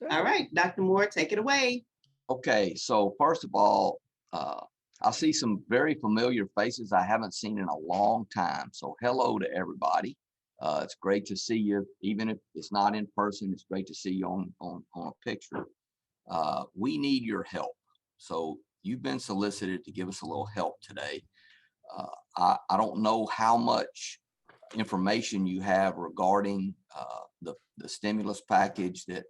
All right, Dr. Moore, take it away. Okay, so first of all, I see some very familiar faces I haven't seen in a long time. So hello to everybody. It's great to see you, even if it's not in person. It's great to see you on a picture. We need your help. So you've been solicited to give us a little help today. I don't know how much information you have regarding the stimulus package that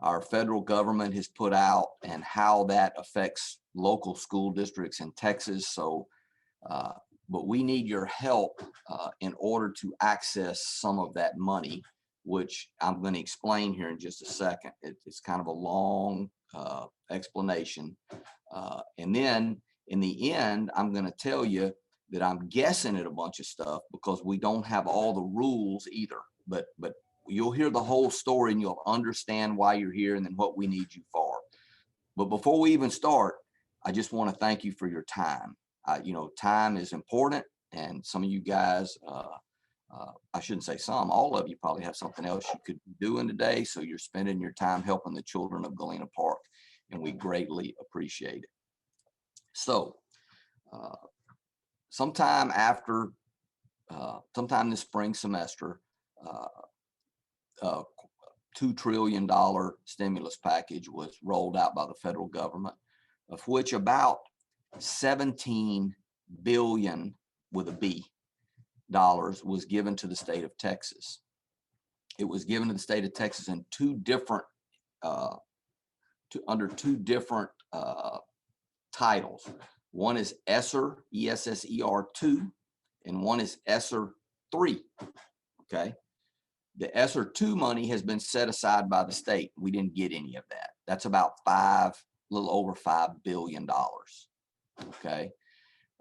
our federal government has put out and how that affects local school districts in Texas. So, but we need your help in order to access some of that money, which I'm going to explain here in just a second. It's kind of a long explanation. And then in the end, I'm going to tell you that I'm guessing at a bunch of stuff because we don't have all the rules either. But you'll hear the whole story and you'll understand why you're here and then what we need you for. But before we even start, I just want to thank you for your time. Time is important, and some of you guys, I shouldn't say some, all of you probably have something else you could be doing today. So you're spending your time helping the children of Galena Park, and we greatly appreciate it. So sometime this spring semester, $2 trillion stimulus package was rolled out by the federal government, of which about 17 billion with a B dollars was given to the state of Texas. It was given to the state of Texas in under two different titles. One is ESSER, ESSER 2, and one is ESSER 3. Okay. The ESSER 2 money has been set aside by the state. We didn't get any of that. That's about a little over $5 billion. Okay.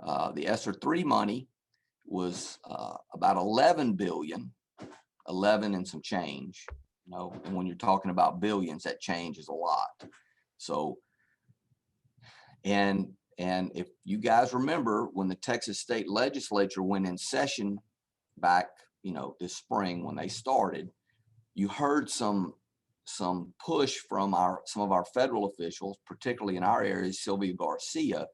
The ESSER 3 money was about 11 billion, 11 and some change. And when you're talking about billions, that change is a lot. So, and if you guys remember when the Texas state legislature went in session back, this spring when they started, you heard some push from some of our federal officials, particularly in our area. Sylvia Garcia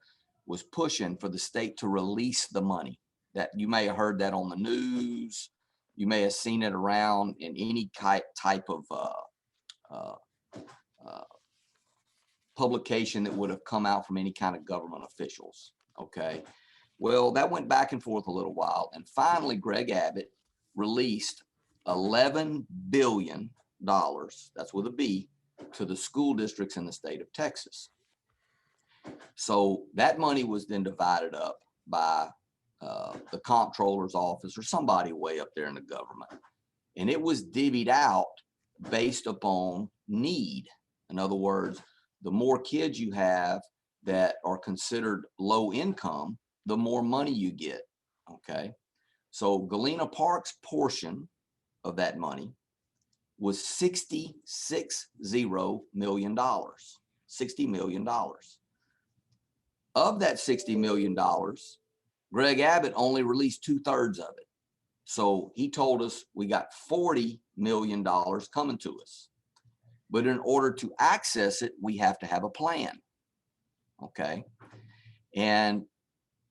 was pushing for the state to release the money. That you may have heard that on the news. You may have seen it around in any type of publication that would have come out from any kind of government officials. Okay. Well, that went back and forth a little while. And finally, Greg Abbott released $11 billion, that's with a B, to the school districts in the state of Texas. So that money was then divided up by the comptroller's office or somebody way up there in the government. And it was divvied out based upon need. In other words, the more kids you have that are considered low income, the more money you get. Okay. So Galena Park's portion of that money was $66 million. $60 million. Of that $60 million, Greg Abbott only released 2/3 of it. So he told us we got $40 million coming to us. But in order to access it, we have to have a plan. Okay. And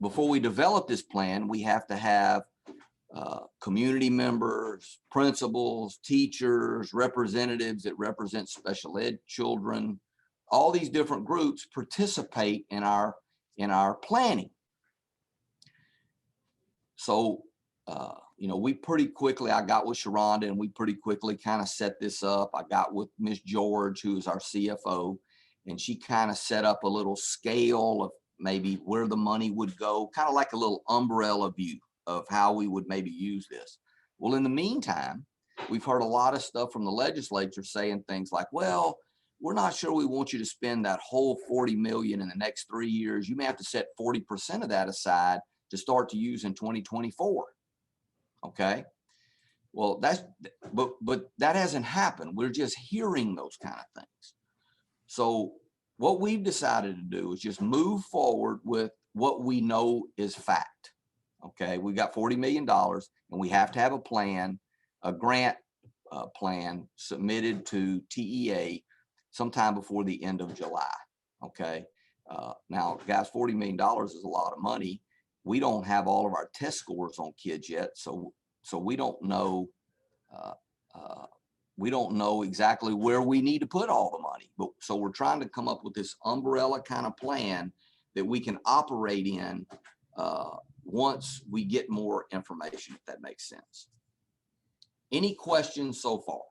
before we develop this plan, we have to have community members, principals, teachers, representatives that represent special ed children, all these different groups participate in our planning. So, we pretty quickly, I got with Sharonda and we pretty quickly kind of set this up. I got with Miss George, who is our CFO, and she kind of set up a little scale of maybe where the money would go, kind of like a little umbrella view of how we would maybe use this. Well, in the meantime, we've heard a lot of stuff from the legislature saying things like, well, we're not sure we want you to spend that whole 40 million in the next 3 years. You may have to set 40% of that aside to start to use in 2024. Okay. Well, but that hasn't happened. We're just hearing those kind of things. So what we've decided to do is just move forward with what we know is fact. Okay. We got $40 million and we have to have a plan, a grant plan submitted to TEA sometime before the end of July. Okay. Now, guys, $40 million is a lot of money. We don't have all of our test scores on kids yet, so we don't know. Uh, uh, we don't know exactly where we need to put all the money, but so we're trying to come up with this umbrella kind of plan that we can operate in once we get more information, if that makes sense. Any questions so far?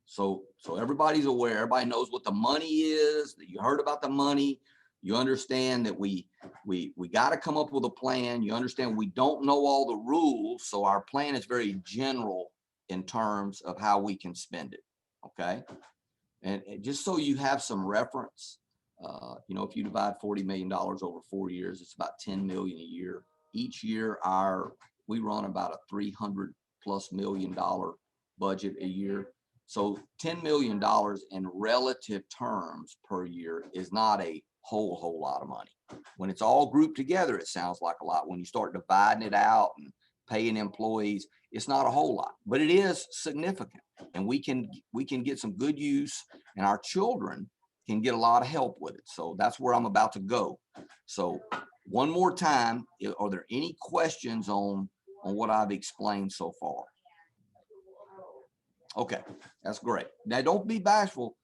So everybody's aware, everybody knows what the money is, that you heard about the money. You understand that we got to come up with a plan. You understand we don't know all the rules. So our plan is very general in terms of how we can spend it. Okay. And just so you have some reference, you know, if you divide $40 million over 4 years, it's about 10 million a year. Each year, we run about a $300+ million budget a year. So $10 million in relative terms per year is not a whole lot of money. When it's all grouped together, it sounds like a lot. When you start dividing it out and paying employees, it's not a whole lot, but it is significant, and we can get some good use, and our children can get a lot of help with it. So that's where I'm about to go. So one more time, are there any questions on what I've explained so far? Okay, that's great. Now don't be bashful.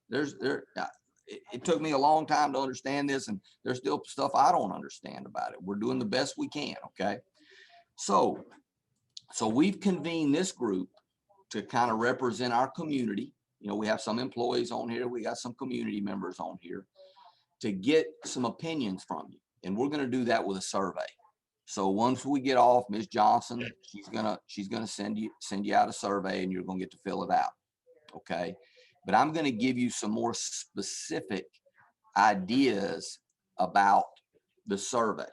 It took me a long time to understand this, and there's still stuff I don't understand about it. We're doing the best we can. Okay, so we've convened this group to kind of represent our community. You know, we have some employees on here, we got some community members on here, to get some opinions from you, and we're going to do that with a survey. So once we get off, Ms. Johnson, she's gonna send you out a survey, and you're gonna get to fill it out. Okay, but I'm going to give you some more specific ideas about the survey.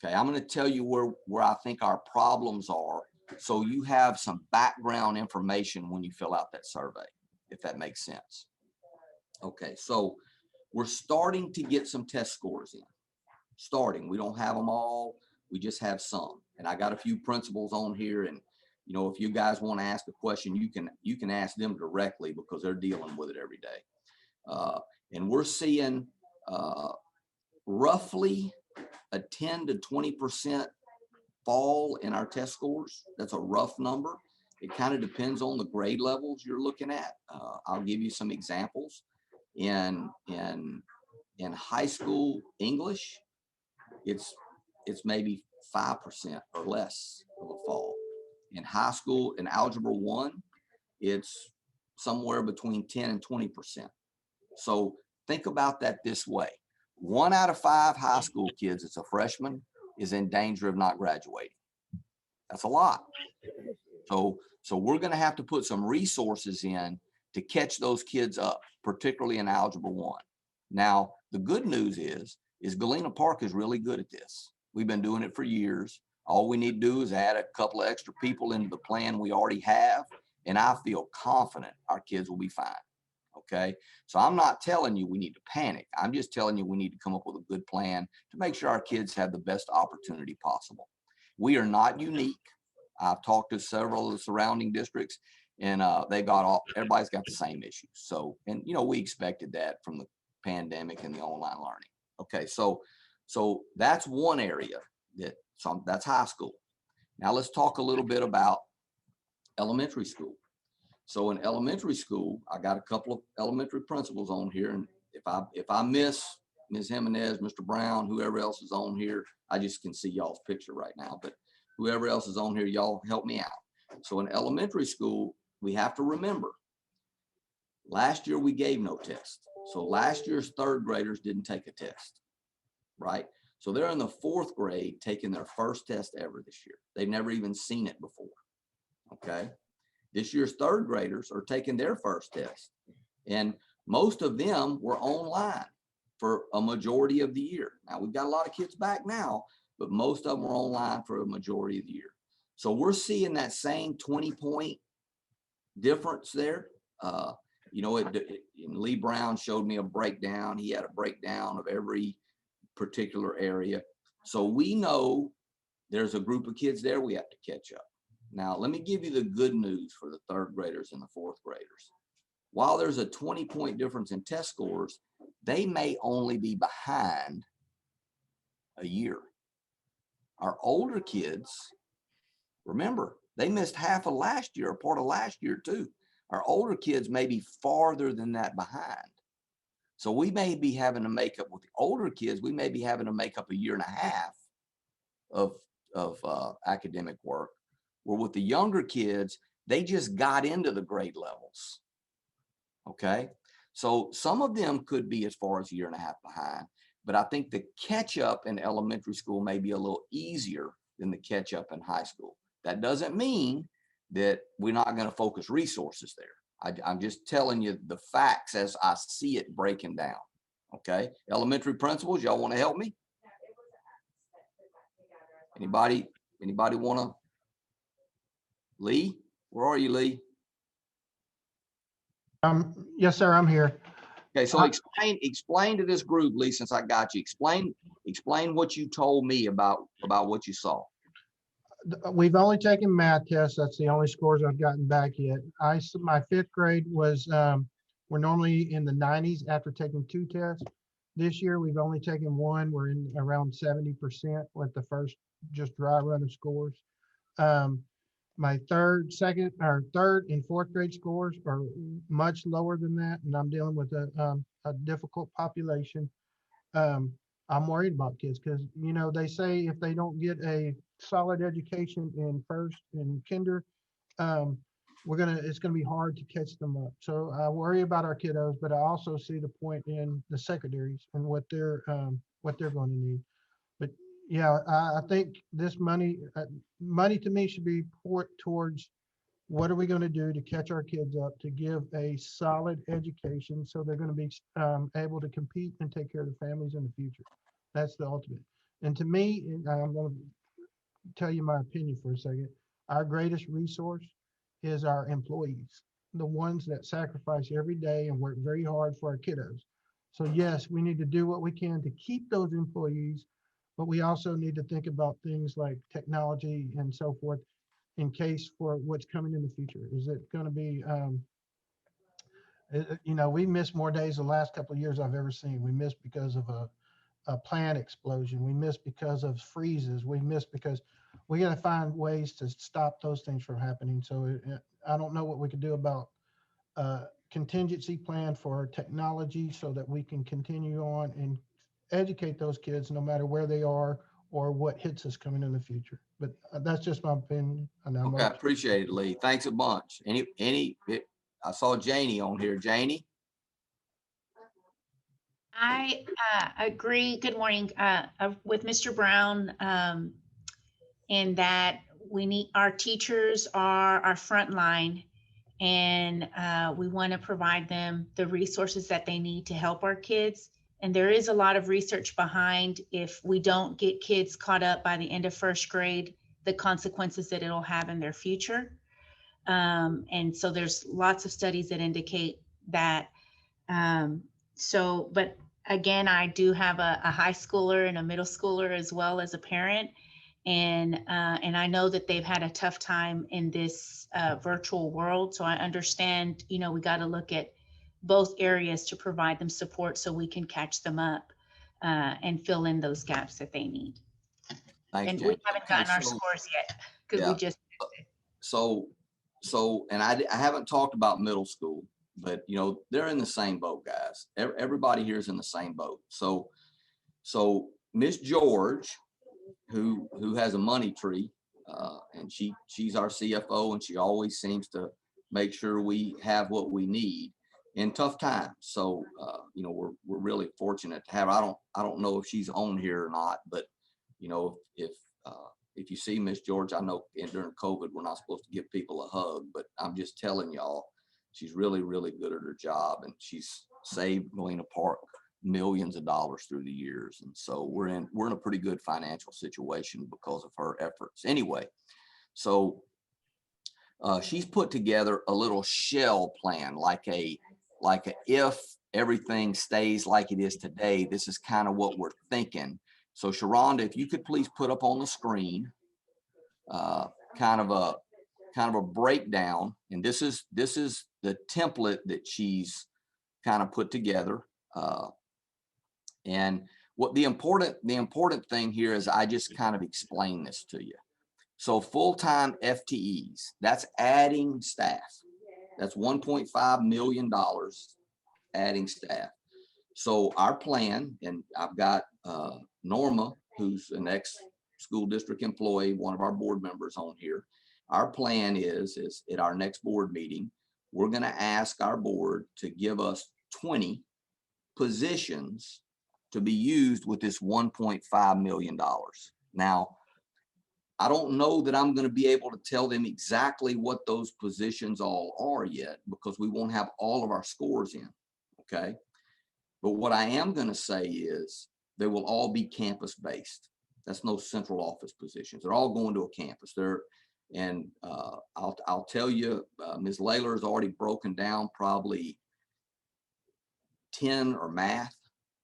Okay, I'm going to tell you where I think our problems are, so you have some background information when you fill out that survey, if that makes sense. Okay, so we're starting to get some test scores in. We don't have them all, we just have some. And I got a few principals on here, and you know, if you guys want to ask a question, you can ask them directly, because they're dealing with it every day. And we're seeing roughly a 10 to 20% fall in our test scores. That's a rough number. It kind of depends on the grade levels you're looking at. I'll give you some examples. In high school English, it's maybe 5% or less of a fall. In high school, in Algebra 1, it's somewhere between 10 and 20%. So think about that this way. 1 out of 5 high school kids that's a freshman is in danger of not graduating. That's a lot. So we're going to have to put some resources in to catch those kids up, particularly in Algebra 1. Now, the good news is Galena Park is really good at this. We've been doing it for years. All we need to do is add a couple of extra people into the plan we already have, and I feel confident our kids will be fine. Okay, so I'm not telling you we need to panic. I'm just telling you we need to come up with a good plan to make sure our kids have the best opportunity possible. We are not unique. I've talked to several of the surrounding districts, and everybody's got the same issues. So, and you know, we expected that from the pandemic and the online learning. Okay, so that's one area that's high school. Now let's talk a little bit about elementary school. So in elementary school, I got a couple of elementary principals on here, and if I miss Ms. Jimenez, Mr. Brown, whoever else is on here, I just can see y'all's picture right now, but whoever else is on here, y'all help me out. So in elementary school, we have to remember, last year we gave no test. So last year's 3rd graders didn't take a test, right? So they're in the 4th grade taking their first test ever this year. They've never even seen it before, okay? This year's 3rd graders are taking their first test, and most of them were online for a majority of the year. Now we've got a lot of kids back now, but most of them were online for a majority of the year. So we're seeing that same 20-point difference there. You know, Lee Brown showed me a breakdown. He had a breakdown of every particular area. So we know there's a group of kids there we have to catch up. Now, let me give you the good news for the third graders and the fourth graders. While there's a 20-point difference in test scores, they may only be behind a year. Our older kids, remember, they missed half of last year, or part of last year too. Our older kids may be farther than that behind. So we may be having to make up with the older kids, we may be having to make up a year and a half of academic work, where with the younger kids, they just got into the grade levels. Okay. So some of them could be as far as a year and a half behind, but I think the catch up in elementary school may be a little easier than the catch up in high school. That doesn't mean that we're not going to focus resources there. I'm just telling you the facts as I see it breaking down. Okay. Elementary principals, y'all want to help me? Anybody want to? Lee, where are you, Lee? Yes, sir, I'm here. Okay, so explain to this group, Lee, since I got you. Explain what you told me about what you saw. We've only taken math tests. That's the only scores I've gotten back yet. My fifth grade was, we're normally in the 90s after taking 2 tests. This year, we've only taken 1. We're in around 70% with the first just dry run of scores. My third and fourth grade scores are much lower than that, and I'm dealing with a difficult population. I'm worried about kids because, you know, they say if they don't get a solid education in first and kinder, it's gonna be hard to catch them up. So I worry about our kiddos, but I also see the point in the secondaries and what they're going to need. But yeah, I think this money to me should be poured towards what are we going to do to catch our kids up, to give a solid education so they're going to be able to compete and take care of their families in the future. That's the ultimate. And to me, and I'm going to tell you my opinion for a second, our greatest resource is our employees, the ones that sacrifice every day and work very hard for our kiddos. So yes, we need to do what we can to keep those employees, but we also need to think about things like technology and so forth in case for what's coming in the future. Is it going to be, you know, we missed more days the last couple of years I've ever seen. We missed because of a plant explosion. We missed because of freezes. We missed because we got to find ways to stop those things from happening. So I don't know what we could do about contingency plan for technology so that we can continue on and educate those kids no matter where they are or what hits us coming in the future. But that's just my opinion. And Okay, I appreciate it, Lee. Thanks a bunch. I saw Janie on here. Janie? I agree. Good morning with Mr. Brown in that our teachers are our front line, and we want to provide them the resources that they need to help our kids. And there is a lot of research behind if we don't get kids caught up by the end of first grade, the consequences that it'll have in their future. And so there's lots of studies that indicate that. But again, I do have a high schooler and a middle schooler as well as a parent. And I know that they've had a tough time in this virtual world. So I understand, you know, we got to look at both areas to provide them support so we can catch them up and fill in those gaps that they need. Thanks, And Janie. we haven't gotten our scores yet because we just. So, and I haven't talked about middle school, but you know, they're in the same boat, guys. Everybody here is in the same boat. So Miss George, who has a money tree, and she's our CFO, and she always seems to make sure we have what we need in tough times. So you know, we're really fortunate to have her. I don't know if she's on here or not, but you know, if you see Miss George, I know during COVID we're not supposed to give people a hug, but I'm just telling y'all, she's really, really good at her job, and she's saved Galena Park millions of dollars through the years. And so we're in a pretty good financial situation because of her efforts. Anyway, so she's put together a little shell plan, like if everything stays like it is today, this is kind of what we're thinking. So Sharonda, if you could please put up on the screen kind of kind of a breakdown, and this is the template that she's kind of put together. And what the important thing here is I just kind of explain this to you. So full-time FTEs, that's adding staff. That's $1.5 million adding staff. So our plan, and I've got Norma, who's an ex-school district employee, one of our board members on here. Our plan is at our next board meeting, we're going to ask our board to give us 20 positions to be used with this $1.5 million. Now, I don't know that I'm going to be able to tell them exactly what those positions all are yet, because we won't have all of our scores in, okay? But what I am going to say is they will all be campus-based. That's no central office positions. They're all going to a campus. I'll tell you, Ms. Layler has already broken down probably 10 or math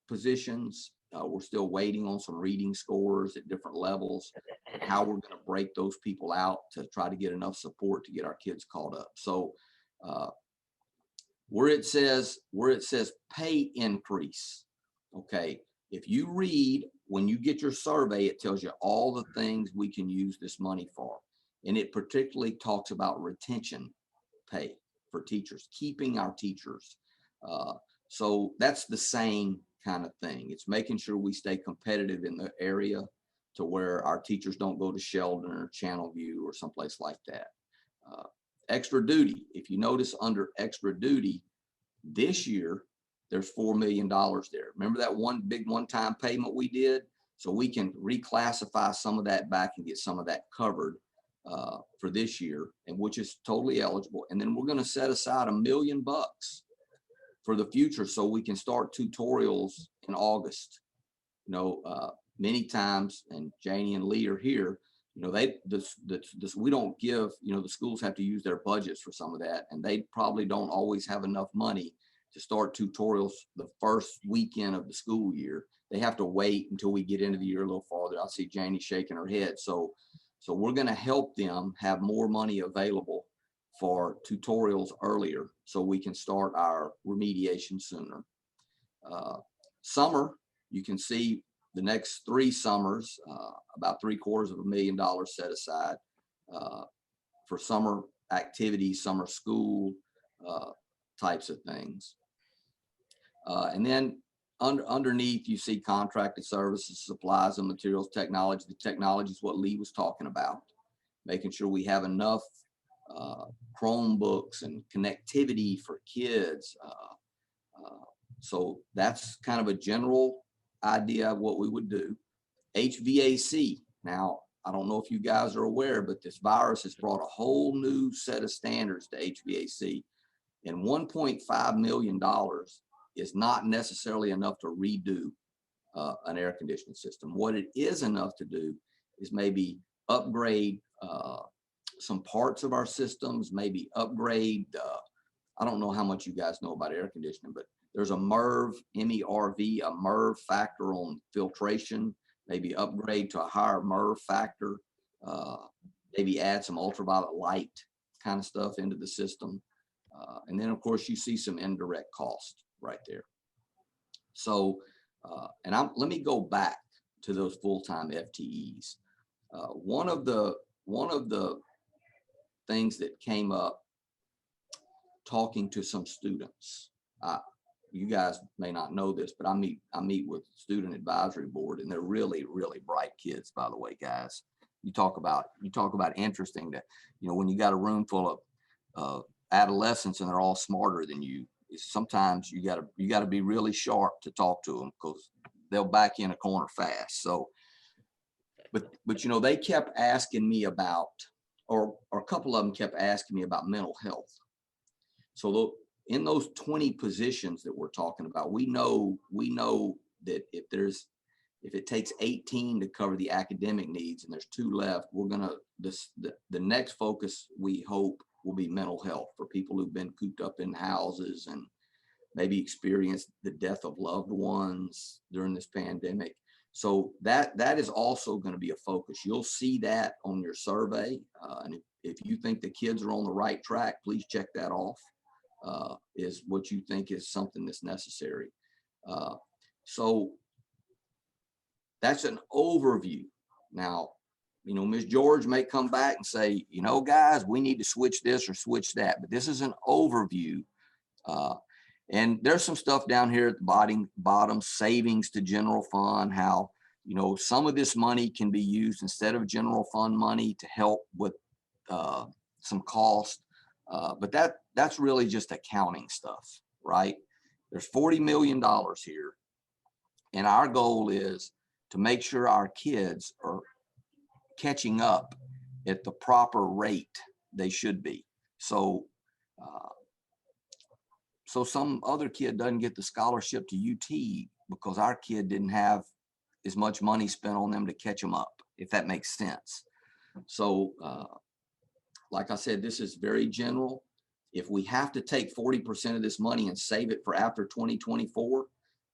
positions. We're still waiting on some reading scores at different levels, and how we're going to break those people out to try to get enough support to get our kids caught up. So where it says pay increase, okay, if you read, when you get your survey, it tells you all the things we can use this money for. And it particularly talks about retention pay for teachers, keeping our teachers. So that's the same kind of thing. It's making sure we stay competitive in the area to where our teachers don't go to Sheldon or Channelview or someplace like that. Extra duty, if you notice under extra duty, this year, there's $4 million there. Remember that one big one-time payment we did? So we can reclassify some of that back and get some of that covered for this year, and which is totally eligible. And then we're going to set aside $1 million for the future so we can start tutorials in August. You know, many times, and Janie and Lee are here, you know, we don't give, you know, the schools have to use their budgets for some of that, and they probably don't always have enough money to start tutorials the first weekend of the school year. They have to wait until we get into the year a little farther. I see Janie shaking her head. So we're going to help them have more money available for tutorials earlier so we can start our remediation sooner. Summer, you can see the next 3 summers, about $750,000 set aside for summer activities, summer school types of things. And then underneath, you see contracted services, supplies and materials, technology. The technology is what Lee was talking about, making sure we have enough Chromebooks and connectivity for kids. So that's kind of a general idea of what we would do. HVAC. Now, I don't know if you guys are aware, but this virus has brought a whole new set of standards to HVAC. And $1.5 million is not necessarily enough to redo an air conditioning system. What it is enough to do is maybe upgrade some parts of our systems, maybe upgrade, I don't know how much you guys know about air conditioning, but there's a MERV, M-E-R-V, a MERV factor on filtration, maybe upgrade to a higher MERV factor, maybe add some ultraviolet light kind of stuff into the system. And then of course you see some indirect cost right there. So, let me go back to those full-time FTEs. One of the things that came up talking to some students, you guys may not know this, but I meet with student advisory board, and they're really, really bright kids, by the way, guys. You talk about interesting that, you know, when you got a room full of adolescents and they're all smarter than you, sometimes you gotta be really sharp to talk to them, because they'll back you in a corner fast. So, but you know, they kept asking me about, or a couple of them kept asking me about mental health. So in those 20 positions that we're talking about, we know that if it takes 18 to cover the academic needs and there's 2 left, we're gonna, the next focus, we hope, will be mental health for people who've been cooped up in houses and maybe experienced the death of loved ones during this pandemic. So that is also going to be a focus. You'll see that on your survey. And if you think the kids are on the right track, please check that off. Is what you think is something that's necessary. So that's an overview. Now, you know, Ms. George may come back and say, you know, guys, we need to switch this or switch that, but this is an overview. And there's some stuff down here at the bottom, savings to general fund, how, you know, some of this money can be used instead of general fund money to help with some cost. But that's really just accounting stuff, right? There's $40 million here. And our goal is to make sure our kids are catching up at the proper rate they should be. So, so some other kid doesn't get the scholarship to UT because our kid didn't have as much money spent on them to catch them up, if that makes sense. So, like I said, this is very general. If we have to take 40% of this money and save it for after 2024,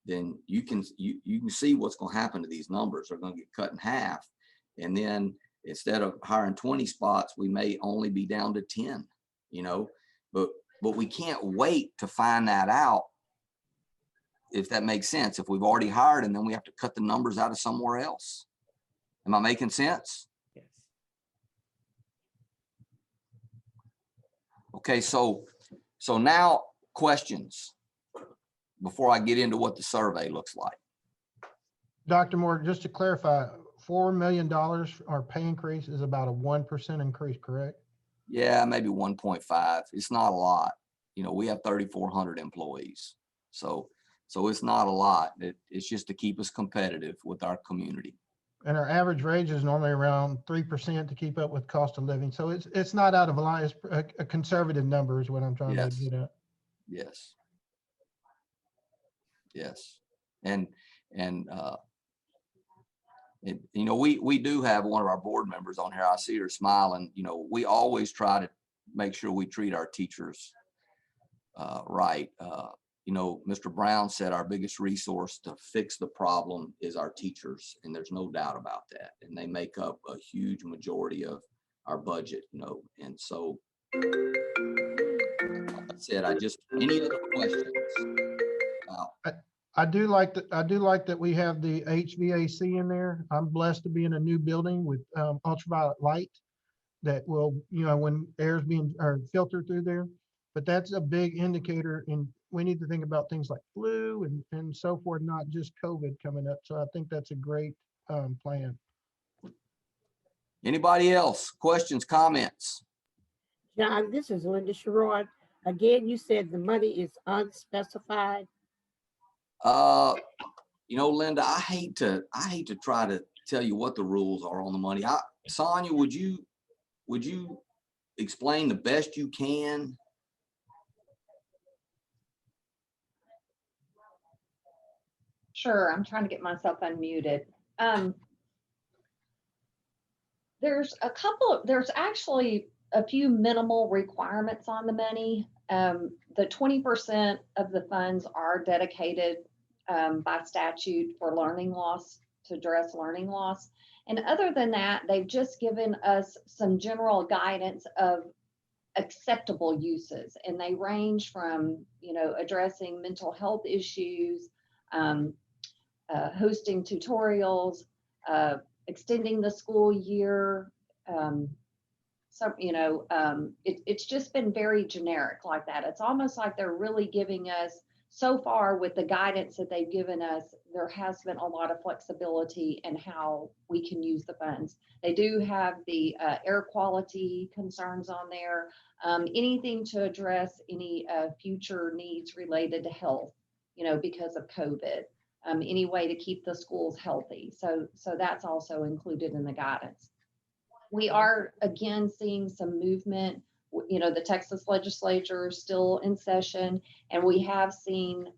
then you can see what's going to happen to these numbers. They're going to get cut in half. And then instead of hiring 20 spots, we may only be down to 10, you know, but we can't wait to find that out, if that makes sense. If we've already hired and then we have to cut the numbers out of somewhere else. Am I making sense? Yes. Okay, so now questions before I get into what the survey looks like. Dr. Moore, just to clarify, $4 million our pay increase is about a 1% increase, correct? Yeah, maybe 1.5. It's not a lot. You know, we have 3,400 employees. So it's not a lot. It's just to keep us competitive with our community. And our average wage is normally around 3% to keep up with cost of living. So it's not out of line. It's a conservative number is what I'm trying to get at. Yes. Yes. And you know, we do have one of our board members on here. I see her smiling. You know, we always try to make sure we treat our teachers right. You know, Mr. Brown said our biggest resource to fix the problem is our teachers, and there's no doubt about that. And they make up a huge majority of our budget, you know. And so, like I said, any other questions? I do like that we have the HVAC in there. I'm blessed to be in a new building with ultraviolet light that will, you know, when air's being filtered through there. But that's a big indicator, and we need to think about things like flu and so forth, not just COVID coming up. So I think that's a great plan. Anybody else? Questions, comments? John, this is Linda Sherrod. Again, you said the money is unspecified. You know, Linda, I hate to try to tell you what the rules are on the money. Sonia, would you explain the best you can? Sure, I'm trying to get myself unmuted. There's actually a few minimal requirements on the money. The 20% of the funds are dedicated by statute for learning loss, to address learning loss. And other than that, they've just given us some general guidance of acceptable uses. And they range from, you know, addressing mental health issues, hosting tutorials, extending the school year. It's just been very generic like that. It's almost like they're really giving us, so far with the guidance that they've given us, there has been a lot of flexibility in how we can use the funds. They do have the air quality concerns on there, anything to address any future needs related to health, you know, because of COVID. Any way to keep the schools healthy. So that's also included in the guidance. We are again seeing some movement. You know, the Texas legislature is still in session, and we have seen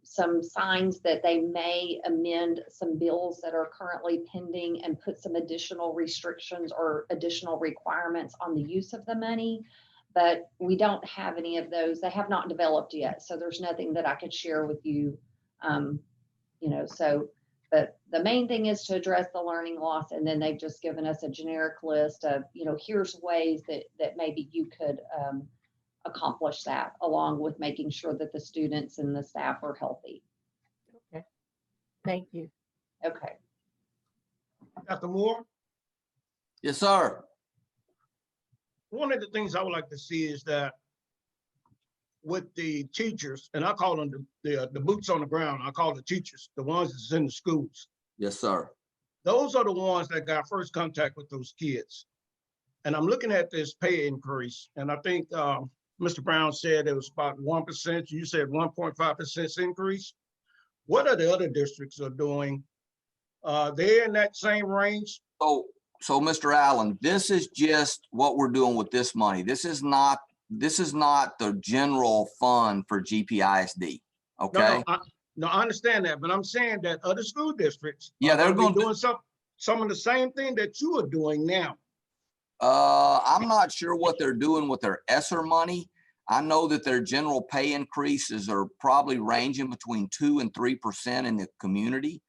some signs that they may amend some bills that are currently pending and put some additional restrictions or additional requirements on the use of the money. But we don't have any of those. They have not developed yet. So there's nothing that I could share with you. You know, so, but the main thing is to address the learning loss, and then they've just given us a generic list of, here's ways that maybe you could accomplish that, along with making sure that the students and the staff are healthy. Okay. Thank you. Okay. Dr. Moore, Yes, sir. one of the things I would like to see is that with the teachers, and I call them the boots on the ground, I call the teachers, the ones that's in the schools. Yes, sir. Those are the ones that got first contact with those kids. And I'm looking at this pay increase, and I think Mr. Brown said it was about 1%. You said 1.5% increase. What are the other districts are doing? They're in that same range. So Mr. Allen, this is just what we're doing with this money. This is not the general fund for GPISD. Okay. No, I understand that, but I'm saying that other school districts, Yeah, they're going to going be doing some of the same thing that you are doing now. I'm not sure what they're doing with their ESSER money. I know that their general pay increases are probably ranging between 2 and 3% in the community.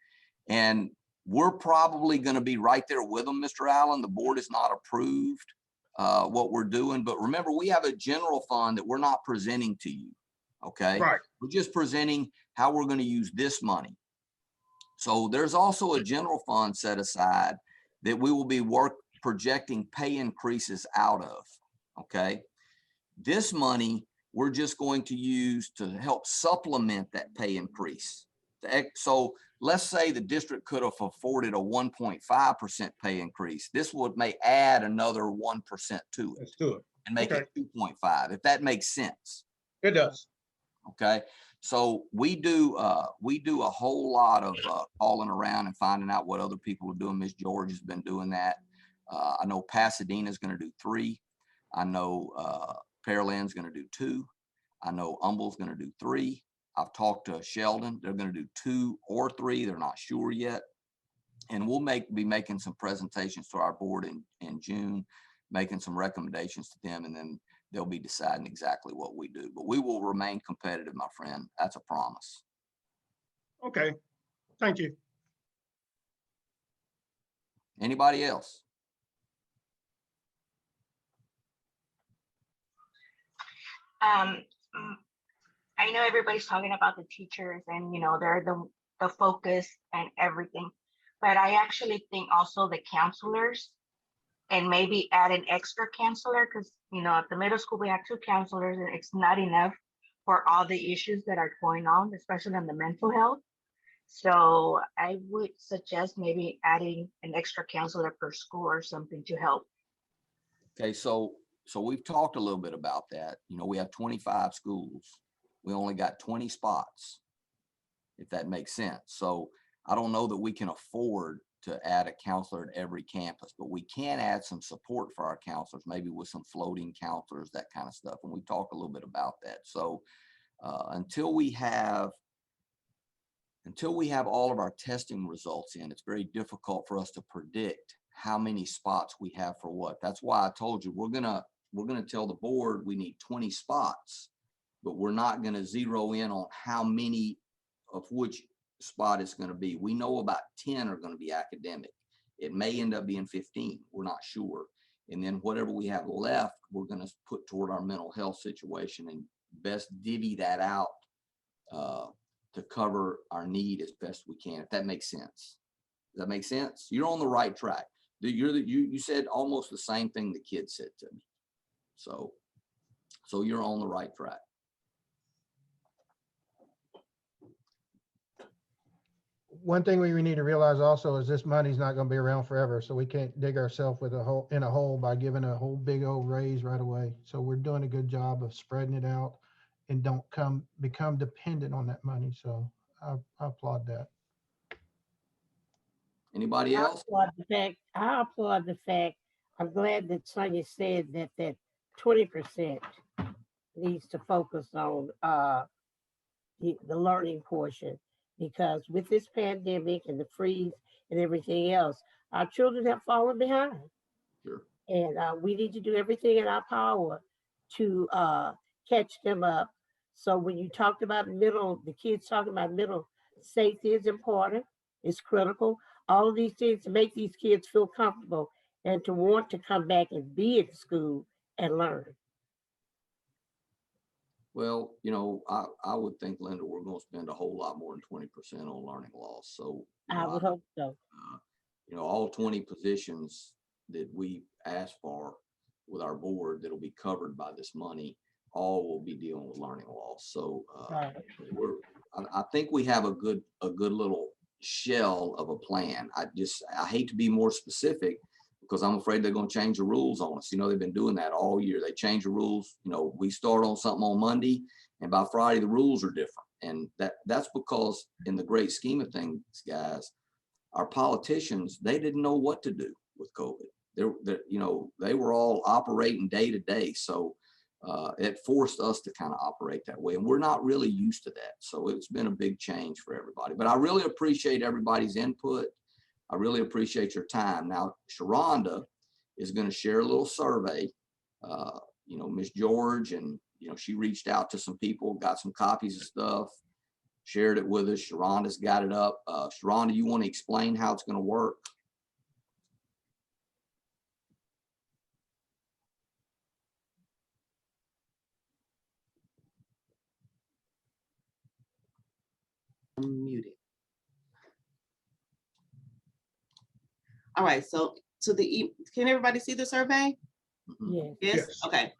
And we're probably going to be right there with them, Mr. Allen. The board has not approved what we're doing. But remember, we have a general fund that we're not presenting to you. Okay. Right. We're just presenting how we're going to use this money. So there's also a general fund set aside that we will be projecting pay increases out of. Okay. This money we're just going to use to help supplement that pay increase. So let's say the district could have afforded a 1.5% pay increase. This may add another 1% to it. Let's do it. And make Okay. it 2.5, if that makes sense. It does. Okay. So we do a whole lot of calling around and finding out what other people are doing. Ms. George has been doing that. I know Pasadena is going to do 3. I know Pearland's going to do 2. I know Humble's going to do 3. I've talked to Sheldon. They're going to do 2 or 3. They're not sure yet. And we'll be making some presentations to our board in June, making some recommendations to them, and then they'll be deciding exactly what we do. But we will remain competitive, my friend. That's a promise. Okay. Thank you. Anybody else? I know everybody's talking about the teachers and, they're the focus and everything, but I actually think also the counselors, and maybe add an extra counselor, because, at the middle school, we have 2 counselors and it's not enough for all the issues that are going on, especially on the mental health. So I would suggest maybe adding an extra counselor per school or something to help. Okay, so we've talked a little bit about that. We have 25 schools. We only got 20 spots, if that makes sense. So I don't know that we can afford to add a counselor at every campus, but we can add some support for our counselors, maybe with some floating counselors, that kind of stuff. And we talk a little bit about that. So until we have all of our testing results in, it's very difficult for us to predict how many spots we have for what. That's why I told you we're gonna tell the board we need 20 spots, but we're not gonna zero in on how many of which spot it's going to be. We know about 10 are going to be academic. It may end up being 15. We're not sure. And then whatever we have left, we're going to put toward our mental health situation and best divvy that out to cover our need as best we can, if that makes sense. Does that make sense? You're on the right track. You said almost the same thing the kid said to me. So you're on the right track. One thing we need to realize also is this money's not going to be around forever. So we can't dig ourselves in a hole by giving a whole big old raise right away. So we're doing a good job of spreading it out and don't become dependent on that money. So I applaud that. Anybody else? I applaud the fact. I'm glad that Sonia said that 20% needs to focus on the learning portion, because with this pandemic and the freeze and everything else, our children have fallen behind. Sure. And we need to do everything in our power to catch them up. So when you talked about the kids talking about middle, safety is important. is critical. All of these things to make these kids feel comfortable and to want to come back and be at school and learn. Well, I would think, Linda, we're going to spend a whole lot more than 20% on learning loss. So, I would hope so. All 20 positions that we asked for with our board that'll be covered by this money, all will be dealing with learning loss. So Right. I think we have a good little shell of a plan. I hate to be more specific because I'm afraid they're going to change the rules on us. They've been doing that all year. They change the rules. We start on something on Monday, and by Friday the rules are different. And that's because in the great scheme of things, guys, our politicians, they didn't know what to do with COVID. They were all operating day to day. So it forced us to kind of operate that way. And we're not really used to that. So it's been a big change for everybody. But I really appreciate everybody's input. I really appreciate your time. Now, Sharonda is going to share a little survey. Miss George, and, she reached out to some people, got some copies of stuff, shared it with us. Sharonda's got it up. Sharonda, you want to explain how it's going to work? Muted. All right, so can everybody see the survey? Yes. Yes. Yes. Okay.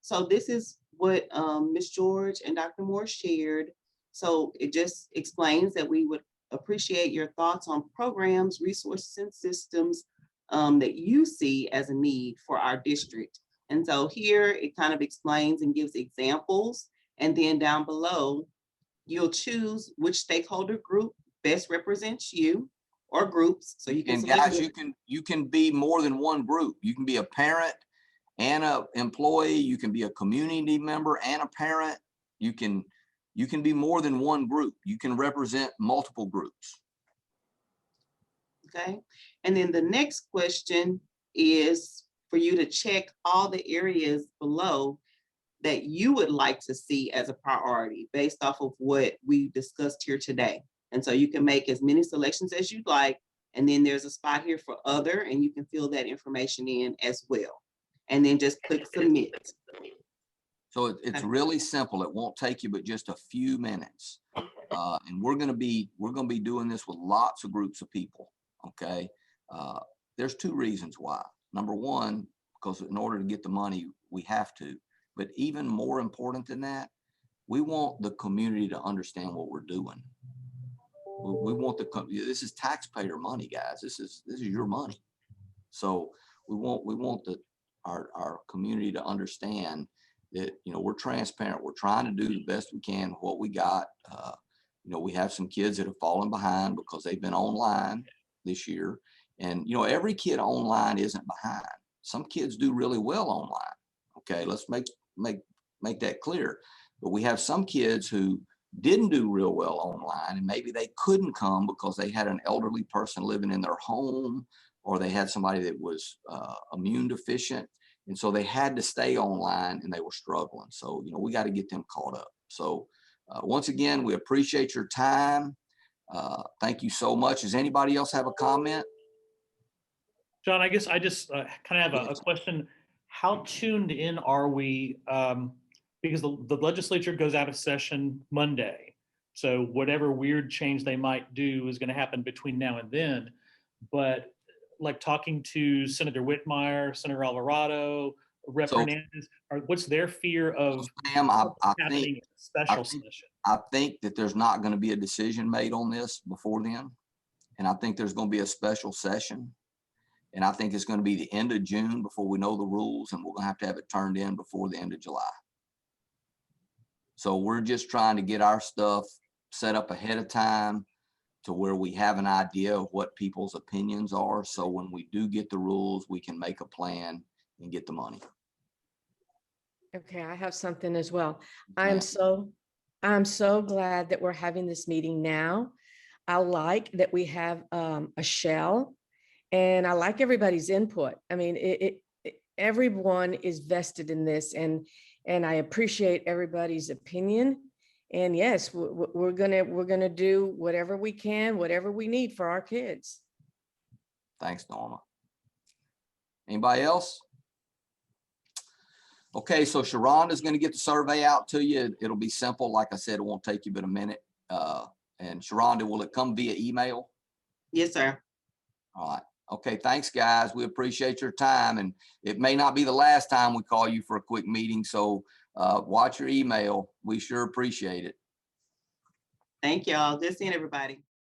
So this is what Ms. George and Dr. Moore shared. So it just explains that we would appreciate your thoughts on programs, resources, and systems that you see as a need for our district. And so here it kind of explains and gives examples. And then down below, you'll choose which stakeholder group best represents you or groups. So you can And select guys, you can be more than one group. You can be a parent and an employee. You can be a community member and a parent. You can be more than one group. You can represent multiple groups. Okay. And then the next question is for you to check all the areas below that you would like to see as a priority based off of what we discussed here today. And so you can make as many selections as you'd like. And then there's a spot here for other, and you can fill that information in as well. And then just click submit. So it's really simple. It won't take you but just a few minutes. And we're going to be doing this with lots of groups of people. Okay. There's two reasons why. Number one, because in order to get the money, we have to. But even more important than that, we want the community to understand what we're doing. We want this is taxpayer money, guys. This is your money. So we want our community to understand that, we're transparent. We're trying to do the best we can with what we got. We have some kids that have fallen behind because they've been online this year. And, every kid online isn't behind. Some kids do really well online. Okay, let's make that clear. But we have some kids who didn't do real well online, and maybe they couldn't come because they had an elderly person living in their home, or they had somebody that was immune deficient. And so they had to stay online and they were struggling. So, we got to get them caught up. So once again, we appreciate your time. Thank you so much. Does anybody else have a comment? John, I guess I just kind of have a question. How tuned in are we? Because the legislature goes out of session Monday. So whatever weird change they might do is going to happen between now and then. But like talking to Senator Whitmire, Senator Alvarado, Rep. Hernandez, what's their fear of happening in a special session? I think that there's not going to be a decision made on this before then. And I think there's going to be a special session. And I think it's going to be the end of June before we know the rules, and we're going to have it turned in before the end of July. So we're just trying to get our stuff set up ahead of time to where we have an idea of what people's opinions are. So when we do get the rules, we can make a plan and get the money. Okay, I have something as well. Yeah. I'm so glad that we're having this meeting now. I like that we have a shell, and I like everybody's input. I mean, everyone is vested in this, and I appreciate everybody's opinion. And yes, we're gonna do whatever we can, whatever we need for our kids. Thanks, Norma. Anybody else? Okay, so Sharonda's going to get the survey out to you. It'll be simple. Like I said, it won't take you but a minute. And Sharonda, will it come via email? Yes, sir. All right. Okay, thanks, guys. We appreciate your time. And it may not be the last time we call you for a quick meeting. So watch your email. We sure appreciate it. Thank y'all. Good seeing everybody.